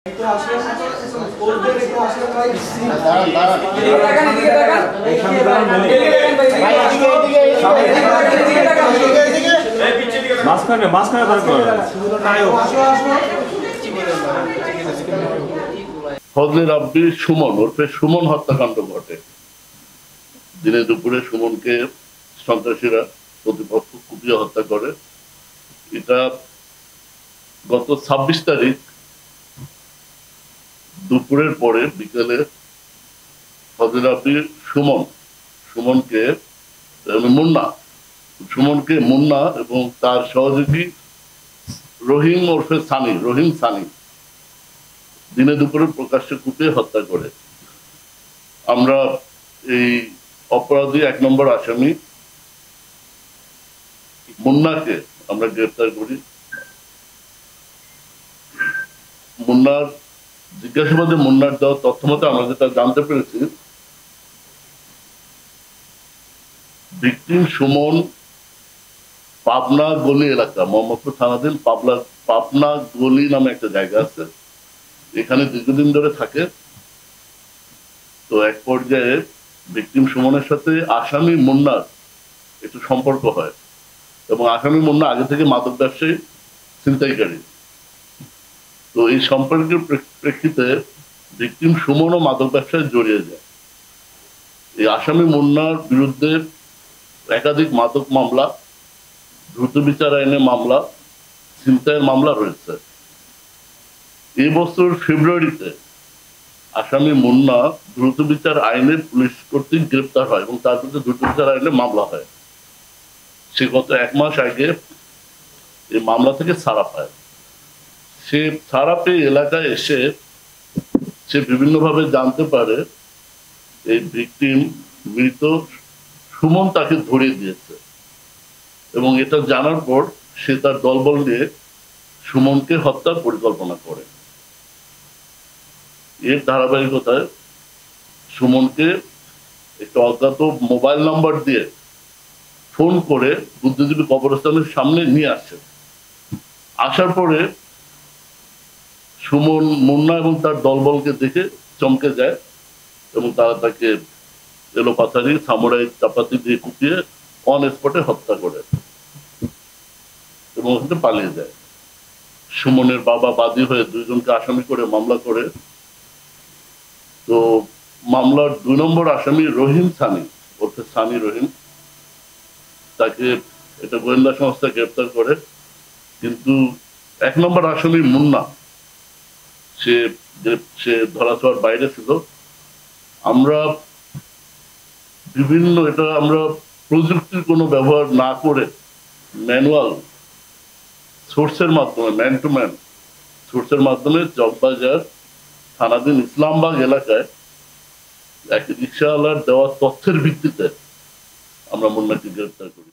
ফজলে রাব্বি সুমন ওরফে সুমন হত্যাকাণ্ড ঘটে। দিনে দুপুরে সুমনকে সন্ত্রাসীরা প্রতিপক্ষ কুপিয়ে হত্যা করে। এটা গত 26 তারিখ দুপুরের পরে বিকেলে ফজলে রাব্বি সুমনকে মুন্না এবং তার সহযোগী রহিম ওরফে সানি দিনে দুপুরে প্রকাশ্যে কুপিয়ে হত্যা করে। আমরা এই অপরাধী 1 নম্বর আসামি মুন্নাকে আমরা গ্রেফতার করি। মুন্নার জিজ্ঞাসাবাদে মুন্নার দেওয়া তথ্য মতে আমরা যেটা জানতে পেরেছি, ভিকটিম সুমন পাবনা গলি এলাকা, মোহাম্মদপুর থানাধীন পাবনা গলি নামে একটা জায়গা আছে, এখানে দীর্ঘদিন ধরে থাকে। তো এক পর্যায়ে ভিকটিম সুমনের সাথে আসামি মুন্নার একটু সম্পর্ক হয় এবং আসামি মুন্না আগে থেকে মাদক ব্যবসায়ী, ছিনতাইকারী। তো এই সম্পর্কের প্রেক্ষিতে ভিকটিম সুমনও মাদক ব্যবসায় জড়িয়ে যায়। এই আসামি মুন্নার বিরুদ্ধে একাধিক মাদক মামলা, দ্রুত বিচার আইনে মামলা, ছিনতাইয়ের মামলা রয়েছে। এই বছর ফেব্রুয়ারিতে আসামি মুন্না দ্রুত বিচার আইনে পুলিশ কর্তৃক গ্রেপ্তার হয় এবং তার বিরুদ্ধে দ্রুত বিচার আইনে মামলা হয়। সে গত 1 মাস আগে এই মামলা থেকে ছাড়া পায়। সে ছাড়া পেয়ে এলাকায় এসে সে বিভিন্নভাবে জানতে পারে এই ভিকটিম মৃত সুমন তাকে ধরিয়ে দিয়েছে এবং এটা জানার পর সে তার দলবল নিয়ে সুমনকে হত্যার পরিকল্পনা করে। এর ধারাবাহিকতায় সুমনকে একটা অজ্ঞাত মোবাইল নাম্বার দিয়ে ফোন করে বুদ্ধিজীবী কবরস্থানের সামনে নিয়ে আসে। আসার পরে সুমন মুন্না এবং তার দলবলকে দেখে চমকে যায় এবং তারা তাকে এলোপাথারি সামুরাই চাপাতি দিয়ে কুপিয়ে অন স্পটে হত্যা করে এবং ওখানে পালিয়ে যায়। সুমনের বাবা বাদী হয়ে 2 জনকে আসামি করে মামলা করে। তো মামলার 2 নম্বর আসামি রহিম সানি ওরফে রহিম, তাকে এটা গোয়েন্দা সংস্থা গ্রেপ্তার করে। কিন্তু 1 নম্বর আসামি মুন্না সে ধরাছোঁয়ার বাইরে ছিল। আমরা প্রযুক্তির কোনো ব্যবহার না করে ম্যানুয়াল সোর্সের মাধ্যমে, ম্যান টু ম্যান সোর্সের মাধ্যমে চকবাজার থানাধীন ইসলামবাগ এলাকায় এক রিকশাওয়ালার দেওয়া তথ্যের ভিত্তিতে আমরা মুন্নাকে গ্রেপ্তার করি।